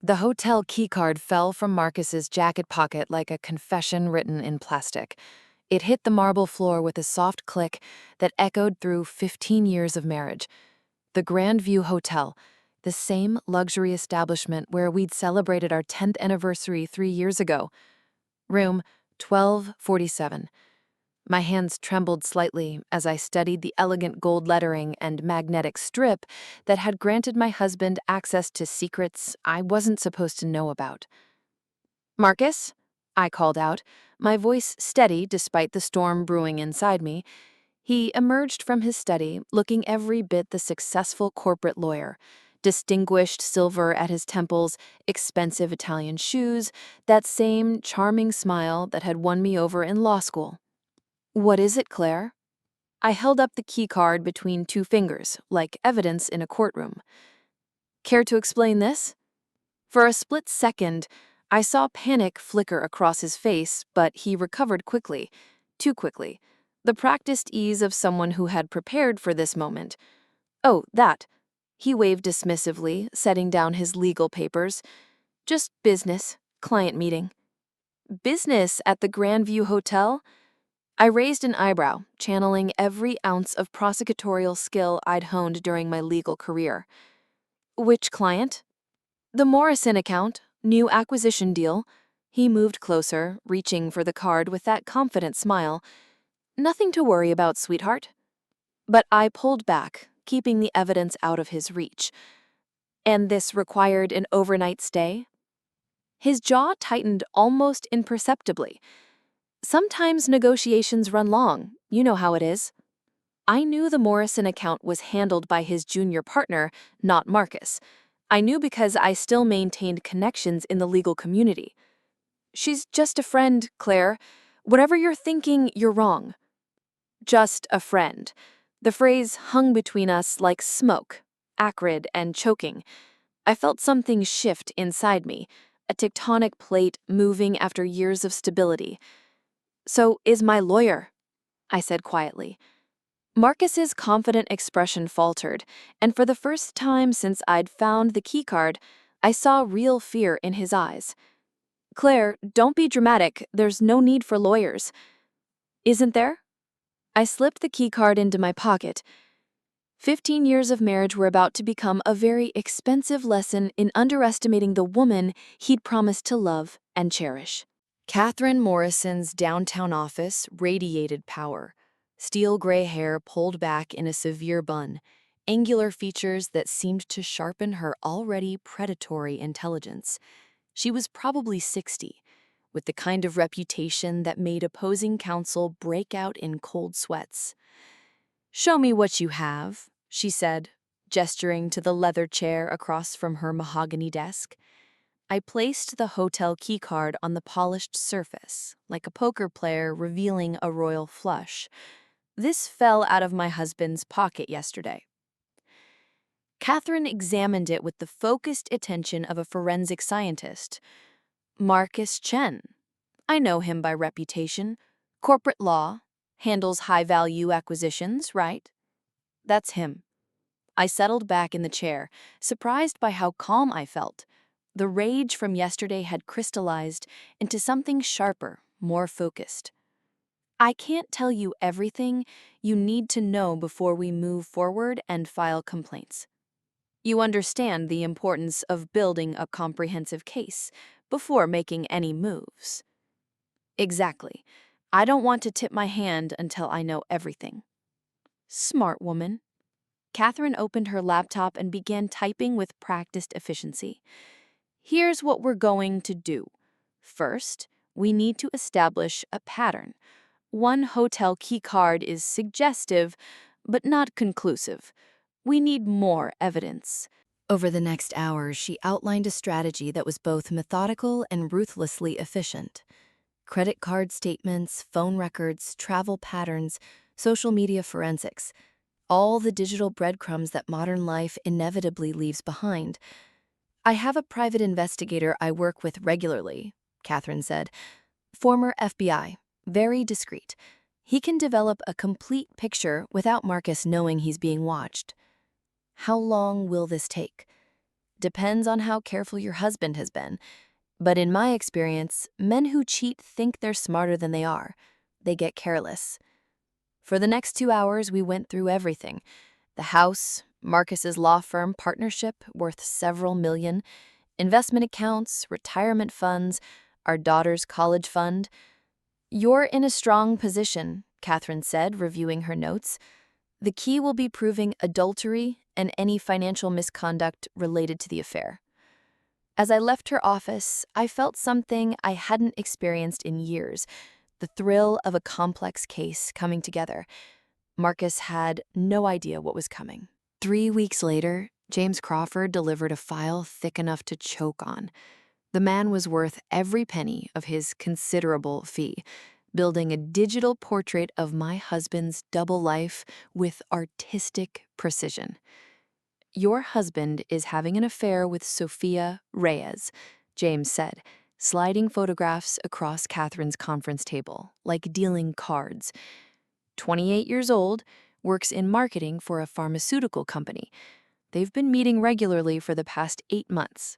The hotel keycard fell from Marcus's jacket pocket like a confession written in plastic. It hit the marble floor with a soft click that echoed through 15 years of marriage. The Grand View Hotel, the same luxury establishment where we'd celebrated our 10th anniversary 3 years ago. Room 1247. My hands trembled slightly as I studied the elegant gold lettering and magnetic strip that had granted my husband access to secrets I wasn't supposed to know about. "Marcus?" I called out, my voice steady despite the storm brewing inside me. He emerged from his study, looking every bit the successful corporate lawyer. Distinguished silver at his temples, expensive Italian shoes, that same charming smile that had won me over in law school. "What is it, Claire?" I held up the key card between two fingers, like evidence in a courtroom. "Care to explain this?" For a split second, I saw panic flicker across his face, but he recovered quickly. Too quickly. The practiced ease of someone who had prepared for this moment. "Oh, that." He waved dismissively, setting down his legal papers. "Just business. Client meeting." "Business at the Grandview Hotel?" I raised an eyebrow, channeling every ounce of prosecutorial skill I'd honed during my legal career. "Which client?" "The Morrison account. New acquisition deal." He moved closer, reaching for the card with that confident smile. "Nothing to worry about, sweetheart." But I pulled back, keeping the evidence out of his reach. "And this required an overnight stay?" His jaw tightened almost imperceptibly. "Sometimes negotiations run long. You know how it is." I knew the Morrison account was handled by his junior partner, not Marcus. I knew because I still maintained connections in the legal community. "She's just a friend, Claire. Whatever you're thinking, you're wrong." Just a friend. The phrase hung between us like smoke, acrid and choking. I felt something shift inside me, a tectonic plate moving after years of stability. "So is my lawyer," I said quietly. Marcus's confident expression faltered, and for the first time since I'd found the keycard, I saw real fear in his eyes. "Claire, don't be dramatic. There's no need for lawyers." "Isn't there?" I slipped the keycard into my pocket. 15 years of marriage were about to become a very expensive lesson in underestimating the woman he'd promised to love and cherish. Catherine Morrison's downtown office radiated power. Steel gray hair pulled back in a severe bun, angular features that seemed to sharpen her already predatory intelligence. She was probably 60, with the kind of reputation that made opposing counsel break out in cold sweats. "Show me what you have," she said, gesturing to the leather chair across from her mahogany desk. I placed the hotel keycard on the polished surface, like a poker player revealing a royal flush. "This fell out of my husband's pocket yesterday." Catherine examined it with the focused attention of a forensic scientist. "Marcus Chen. I know him by reputation. Corporate law. Handles high-value acquisitions, right?" "That's him." I settled back in the chair, surprised by how calm I felt. The rage from yesterday had crystallized into something sharper, more focused. "I can't tell you everything you need to know before we move forward and file complaints. You understand the importance of building a comprehensive case before making any moves." "Exactly. I don't want to tip my hand until I know everything." "Smart woman." Catherine opened her laptop and began typing with practiced efficiency. "Here's what we're going to do. First, we need to establish a pattern. One hotel key card is suggestive, but not conclusive. We need more evidence." Over the next hour, she outlined a strategy that was both methodical and ruthlessly efficient. Credit card statements, phone records, travel patterns, social media forensics, all the digital breadcrumbs that modern life inevitably leaves behind. "I have a private investigator I work with regularly," Catherine said. "Former FBI, very discreet. He can develop a complete picture without Marcus knowing he's being watched." "How long will this take?" Depends on how careful your husband has been. But in my experience, men who cheat think they're smarter than they are. They get careless. For the next 2 hours, we went through everything. The house, Marcus's law firm partnership worth several million, investment accounts, retirement funds, our daughter's college fund. You're in a strong position, Catherine said, reviewing her notes. The key will be proving adultery and any financial misconduct related to the affair. As I left her office, I felt something I hadn't experienced in years, the thrill of a complex case coming together. Marcus had no idea what was coming. 3 weeks later, James Crawford delivered a file thick enough to choke on. The man was worth every penny of his considerable fee, building a digital portrait of my husband's double life with artistic precision. Your husband is having an affair with Sophia Reyes, James said, sliding photographs across Catherine's conference table, like dealing cards. 28 years old, works in marketing for a pharmaceutical company. They've been meeting regularly for the past 8 months.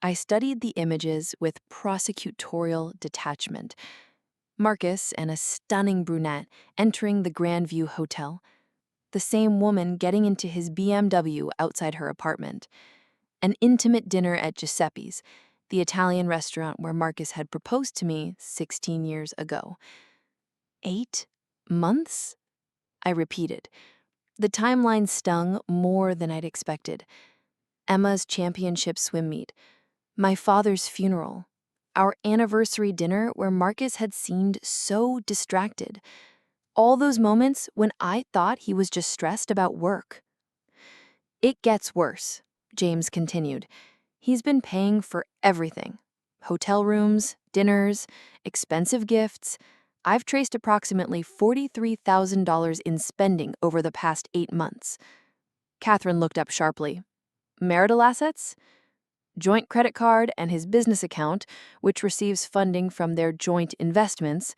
I studied the images with prosecutorial detachment. Marcus and a stunning brunette entering the Grandview Hotel. The same woman getting into his BMW outside her apartment. An intimate dinner at Giuseppe's, the Italian restaurant where Marcus had proposed to me 16 years ago. 8 months? I repeated. The timeline stung more than I'd expected. Emma's championship swim meet, my father's funeral, our anniversary dinner where Marcus had seemed so distracted. All those moments when I thought he was just stressed about work. It gets worse, James continued. He's been paying for everything. Hotel rooms, dinners, expensive gifts. I've traced approximately $43,000 in spending over the past 8 months. Catherine looked up sharply. Marital assets? Joint credit card and his business account, which receives funding from their joint investments,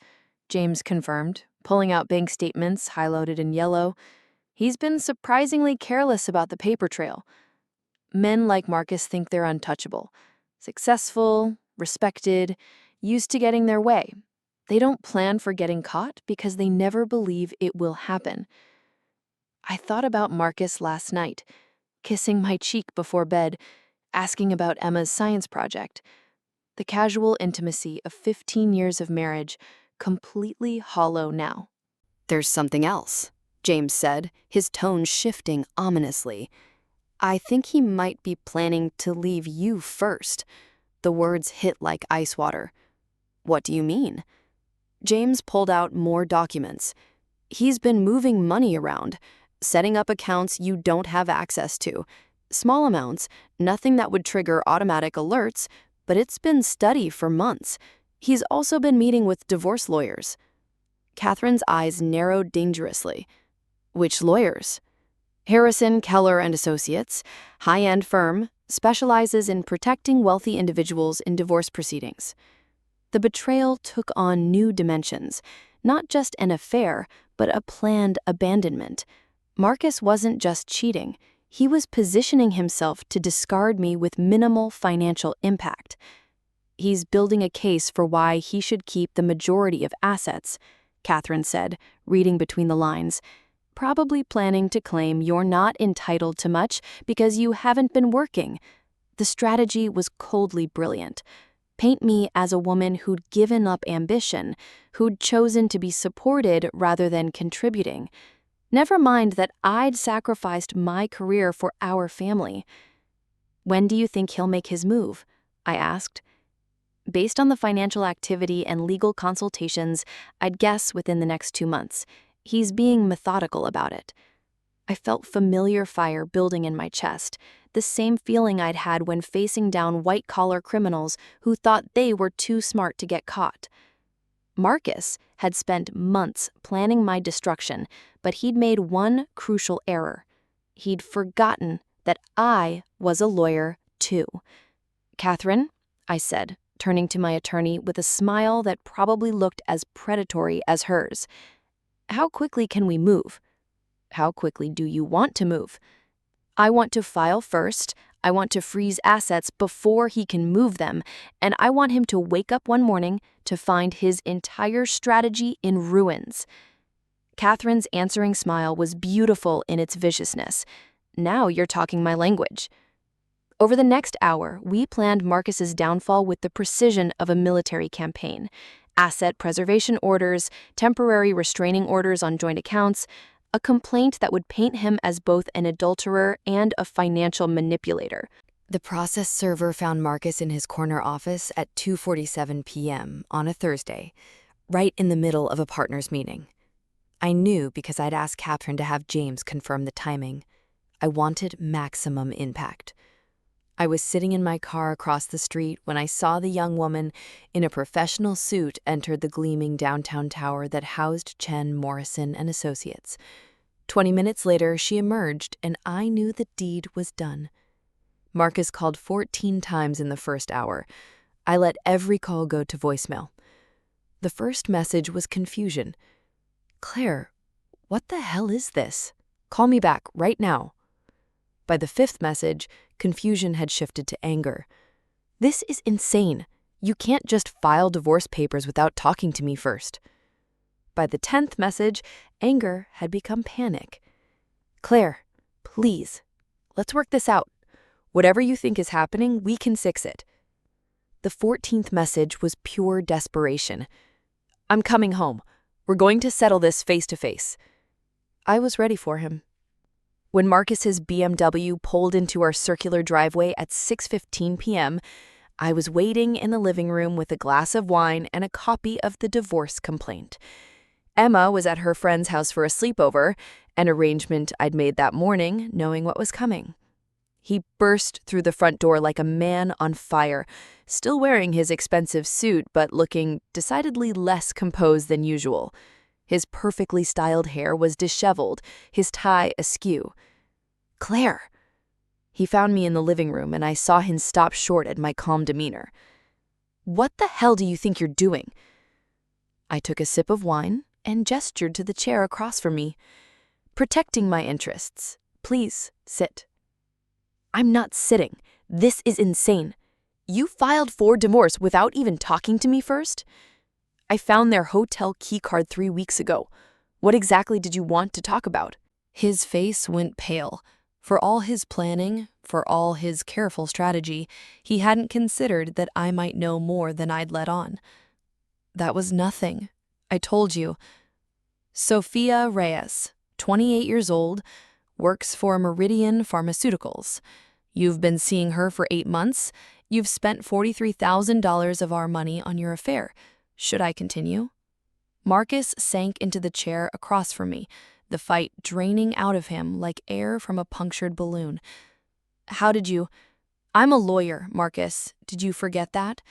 James confirmed, pulling out bank statements highlighted in yellow. He's been surprisingly careless about the paper trail. Men like Marcus think they're untouchable. Successful, respected, used to getting their way. They don't plan for getting caught because they never believe it will happen. I thought about Marcus last night, kissing my cheek before bed, asking about Emma's science project. The casual intimacy of 15 years of marriage, completely hollow now. There's something else, James said, his tone shifting ominously. I think he might be planning to leave you first. The words hit like ice water. What do you mean? James pulled out more documents. He's been moving money around, setting up accounts you don't have access to. Small amounts, nothing that would trigger automatic alerts, but it's been steady for months. He's also been meeting with divorce lawyers. Catherine's eyes narrowed dangerously. Which lawyers? Harrison, Keller and Associates, high-end firm, specializes in protecting wealthy individuals in divorce proceedings. The betrayal took on new dimensions, not just an affair, but a planned abandonment. Marcus wasn't just cheating. He was positioning himself to discard me with minimal financial impact. He's building a case for why he should keep the majority of assets, Catherine said, reading between the lines. Probably planning to claim you're not entitled to much because you haven't been working. The strategy was coldly brilliant. Paint me as a woman who'd given up ambition, who'd chosen to be supported rather than contributing. Never mind that I'd sacrificed my career for our family. When do you think he'll make his move? I asked. Based on the financial activity and legal consultations, I'd guess within the next 2 months. He's being methodical about it. I felt familiar fire building in my chest, the same feeling I'd had when facing down white-collar criminals who thought they were too smart to get caught. Marcus had spent months planning my destruction, but he'd made one crucial error. He'd forgotten that I was a lawyer, too. Catherine, I said, turning to my attorney with a smile that probably looked as predatory as hers. How quickly can we move? How quickly do you want to move? I want to file first. I want to freeze assets before he can move them, and I want him to wake up one morning to find his entire strategy in ruins." Catherine's answering smile was beautiful in its viciousness. "Now you're talking my language." Over the next hour, we planned Marcus's downfall with the precision of a military campaign. Asset preservation orders, temporary restraining orders on joint accounts, a complaint that would paint him as both an adulterer and a financial manipulator. The process server found Marcus in his corner office at 2:47 p.m. on a Thursday, right in the middle of a partners meeting. I knew because I'd asked Catherine to have James confirm the timing. I wanted maximum impact. I was sitting in my car across the street when I saw the young woman in a professional suit enter the gleaming downtown tower that housed Chen Morrison and Associates. 20 minutes later, she emerged, and I knew the deed was done. Marcus called 14 times in the first hour. I let every call go to voicemail. The first message was confusion. "Claire, what the hell is this? Call me back right now." By the fifth message, confusion had shifted to anger. "This is insane. You can't just file divorce papers without talking to me first." By the 10th message, anger had become panic. "Claire, please, let's work this out. Whatever you think is happening, we can fix it." The 14th message was pure desperation. "I'm coming home. We're going to settle this face to face." I was ready for him. When Marcus's BMW pulled into our circular driveway at 6:15 p.m., I was waiting in the living room with a glass of wine and a copy of the divorce complaint. Emma was at her friend's house for a sleepover, an arrangement I'd made that morning, knowing what was coming. He burst through the front door like a man on fire, still wearing his expensive suit but looking decidedly less composed than usual. His perfectly styled hair was disheveled, his tie askew. "Claire!" He found me in the living room, and I saw him stop short at my calm demeanor. "What the hell do you think you're doing?" I took a sip of wine and gestured to the chair across from me. "Protecting my interests. Please, sit." "I'm not sitting. This is insane. You filed for divorce without even talking to me first? I found their hotel keycard 3 weeks ago. What exactly did you want to talk about?" His face went pale. For all his planning, for all his careful strategy, he hadn't considered that I might know more than I'd let on. "That was nothing. I told you. Sophia Reyes, 28 years old, works for Meridian Pharmaceuticals. You've been seeing her for 8 months. You've spent $43,000 of our money on your affair. Should I continue?" Marcus sank into the chair across from me, the fight draining out of him like air from a punctured balloon. "How did you—" "I'm a lawyer, Marcus. Did you forget that?"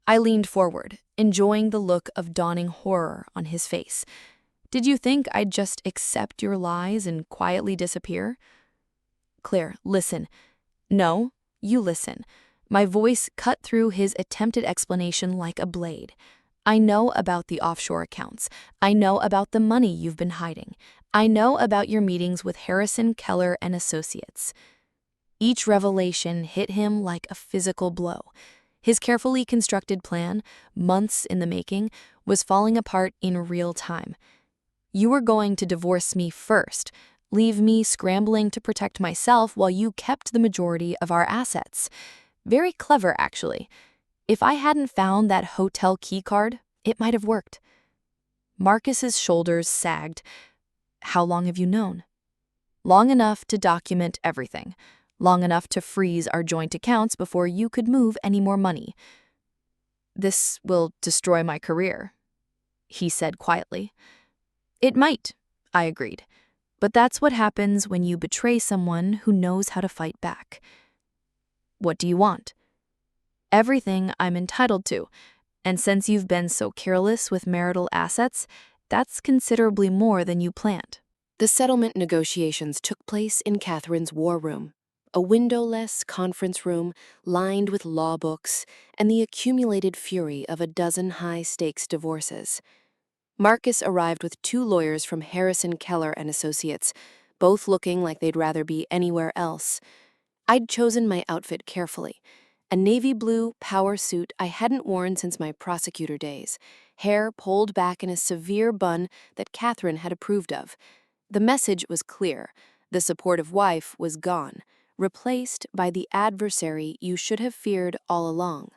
I leaned forward, enjoying the look of dawning horror on his face. "Did you think I'd just accept your lies and quietly disappear?" "Claire, listen." "No, you listen." My voice cut through his attempted explanation like a blade. "I know about the offshore accounts. I know about the money you've been hiding. I know about your meetings with Harrison, Keller, and Associates." Each revelation hit him like a physical blow. His carefully constructed plan, months in the making, was falling apart in real time. "You were going to divorce me first, leave me scrambling to protect myself while you kept the majority of our assets. Very clever, actually. If I hadn't found that hotel keycard, it might have worked." Marcus's shoulders sagged. "How long have you known?" "Long enough to document everything. Long enough to freeze our joint accounts before you could move any more money." "This will destroy my career," he said quietly. "It might," I agreed. "But that's what happens when you betray someone who knows how to fight back." "What do you want?" "Everything I'm entitled to. And since you've been so careless with marital assets, that's considerably more than you planned." The settlement negotiations took place in Catherine's war room, a windowless conference room lined with law books and the accumulated fury of a dozen high-stakes divorces. Marcus arrived with 2 lawyers from Harrison, Keller, and Associates, both looking like they'd rather be anywhere else. I'd chosen my outfit carefully. A navy blue power suit I hadn't worn since my prosecutor days, hair pulled back in a severe bun that Catherine had approved of. The message was clear. The supportive wife was gone, replaced by the adversary you should have feared all along.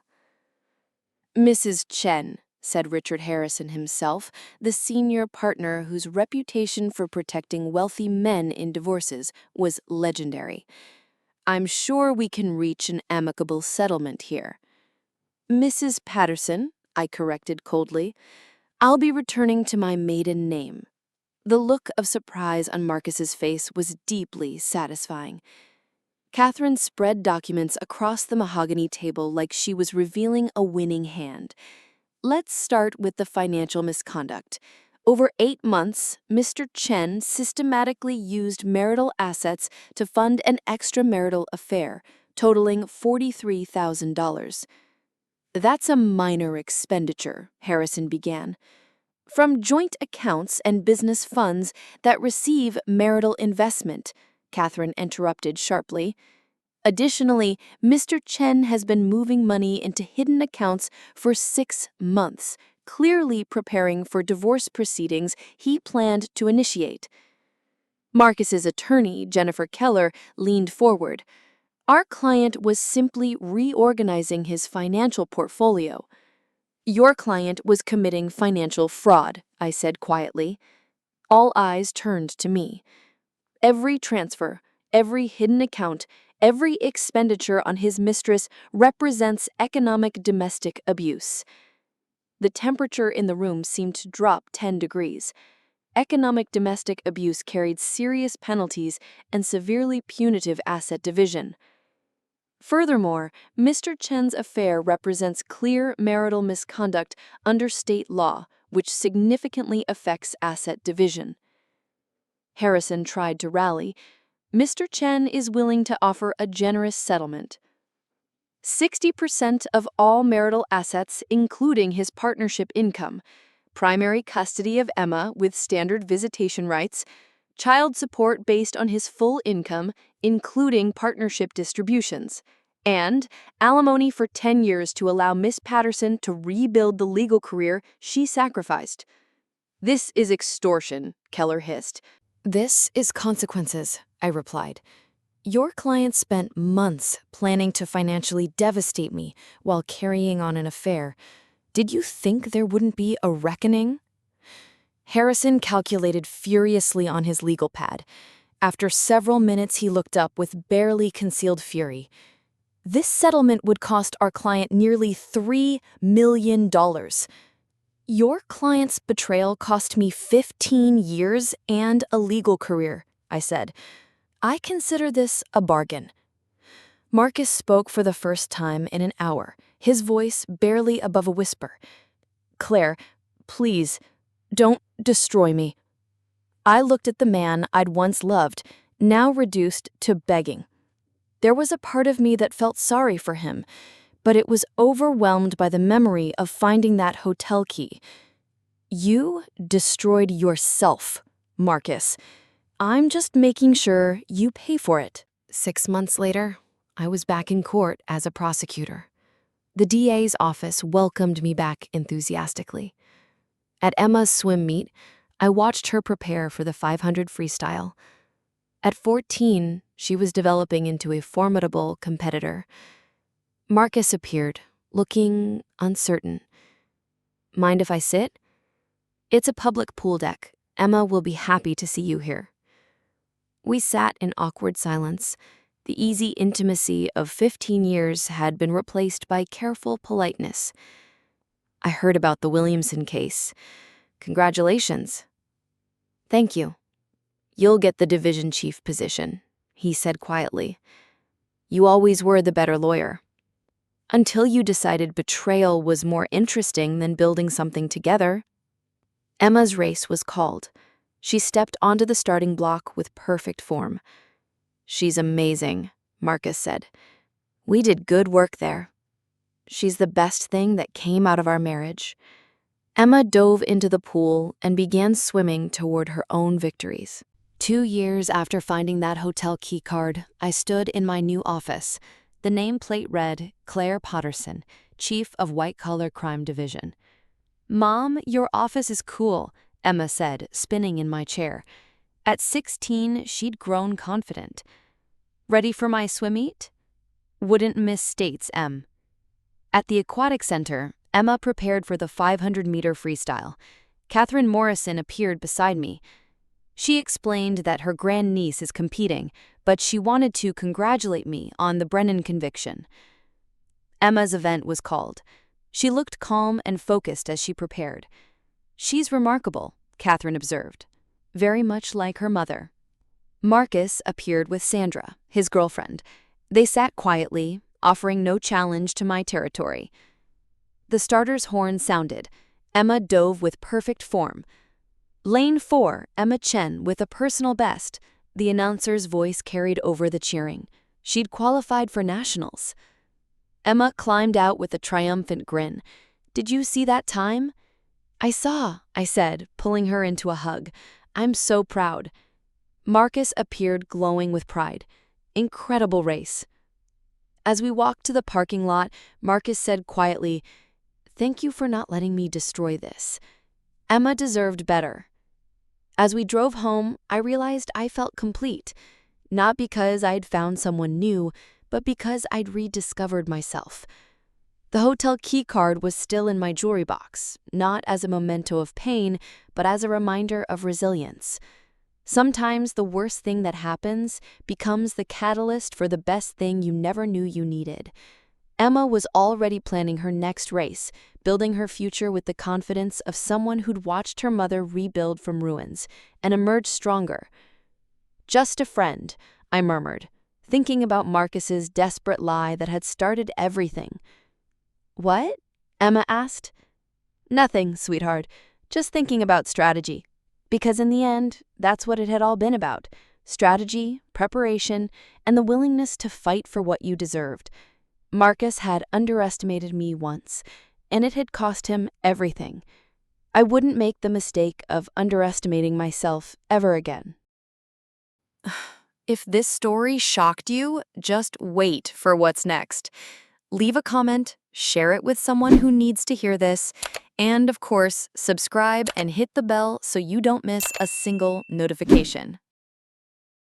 "Mrs. Chen," said Richard Harrison himself, the senior partner whose reputation for protecting wealthy men in divorces was legendary. "I'm sure we can reach an amicable settlement here." "Mrs. Patterson," I corrected coldly. "I'll be returning to my maiden name." The look of surprise on Marcus's face was deeply satisfying. Catherine spread documents across the mahogany table like she was revealing a winning hand. "Let's start with the financial misconduct. Over 8 months, Mr. Chen systematically used marital assets to fund an extramarital affair, totaling $43,000. "That's a minor expenditure," Harrison began. "From joint accounts and business funds that receive marital investment," Catherine interrupted sharply. "Additionally, Mr. Chen has been moving money into hidden accounts for 6 months, clearly preparing for divorce proceedings he planned to initiate." Marcus's attorney, Jennifer Keller, leaned forward. "Our client was simply reorganizing his financial portfolio." "Your client was committing financial fraud," I said quietly. All eyes turned to me. Every transfer, every hidden account, every expenditure on his mistress represents economic domestic abuse. The temperature in the room seemed to drop 10 degrees. Economic domestic abuse carried serious penalties and severely punitive asset division. Furthermore, Mr. Chen's affair represents clear marital misconduct under state law, which significantly affects asset division. Harrison tried to rally. "Mr. Chen is willing to offer a generous settlement. 60% of all marital assets, including his partnership income, primary custody of Emma with standard visitation rights, child support based on his full income, including partnership distributions, and alimony for 10 years to allow Miss Patterson to rebuild the legal career she sacrificed." "This is extortion," Keller hissed. "This is consequences," I replied. "Your client spent months planning to financially devastate me while carrying on an affair. Did you think there wouldn't be a reckoning?" Harrison calculated furiously on his legal pad. After several minutes, he looked up with barely concealed fury. "This settlement would cost our client nearly $3 million. Your client's betrayal cost me 15 years and a legal career," I said. "I consider this a bargain." Marcus spoke for the first time in an hour, his voice barely above a whisper. "Claire, please, don't destroy me." I looked at the man I'd once loved, now reduced to begging. There was a part of me that felt sorry for him, but it was overwhelmed by the memory of finding that hotel key. "You destroyed yourself, Marcus. I'm just making sure you pay for it." 6 months later, I was back in court as a prosecutor. The DA's office welcomed me back enthusiastically. At Emma's swim meet, I watched her prepare for the 500 freestyle. At 14, she was developing into a formidable competitor. Marcus appeared, looking uncertain. "Mind if I sit?" "It's a public pool deck. Emma will be happy to see you here." We sat in awkward silence. The easy intimacy of 15 years had been replaced by careful politeness. "I heard about the Williamson case. Congratulations." "Thank you." "You'll get the division chief position," he said quietly. "You always were the better lawyer. Until you decided betrayal was more interesting than building something together." Emma's race was called. She stepped onto the starting block with perfect form. "She's amazing," Marcus said. "We did good work there. She's the best thing that came out of our marriage." Emma dove into the pool and began swimming toward her own victories. 2 years after finding that hotel key card, I stood in my new office. The nameplate read, Claire Potterson, Chief of White Collar Crime Division. "Mom, your office is cool," Emma said, spinning in my chair. At 16, she'd grown confident. "Ready for my swim meet?" "Wouldn't miss states, Em." At the aquatic center, Emma prepared for the 500-meter freestyle. Catherine Morrison appeared beside me. She explained that her grandniece is competing, but she wanted to congratulate me on the Brennan conviction. Emma's event was called. She looked calm and focused as she prepared. "She's remarkable," Catherine observed. "Very much like her mother." Marcus appeared with Sandra, his girlfriend. They sat quietly, offering no challenge to my territory. The starter's horn sounded. Emma dove with perfect form. "Lane 4, Emma Chen with a personal best." The announcer's voice carried over the cheering. She'd qualified for nationals. Emma climbed out with a triumphant grin. "Did you see that time?" "I saw," I said, pulling her into a hug. "I'm so proud." Marcus appeared glowing with pride. "Incredible race." As we walked to the parking lot, Marcus said quietly, "Thank you for not letting me destroy this. Emma deserved better." As we drove home, I realized I felt complete, not because I'd found someone new, but because I'd rediscovered myself. The hotel key card was still in my jewelry box, not as a memento of pain, but as a reminder of resilience. Sometimes the worst thing that happens becomes the catalyst for the best thing you never knew you needed. Emma was already planning her next race, building her future with the confidence of someone who'd watched her mother rebuild from ruins and emerge stronger. "Just a friend," I murmured, thinking about Marcus's desperate lie that had started everything. "What?" Emma asked. "Nothing, sweetheart. Just thinking about strategy. Because in the end, that's what it had all been about. Strategy, preparation, and the willingness to fight for what you deserved. Marcus had underestimated me once, and it had cost him everything. I wouldn't make the mistake of underestimating myself ever again." If this story shocked you, just wait for what's next. Leave a comment, share it with someone who needs to hear this, and of course, subscribe and hit the bell so you don't miss a single notification.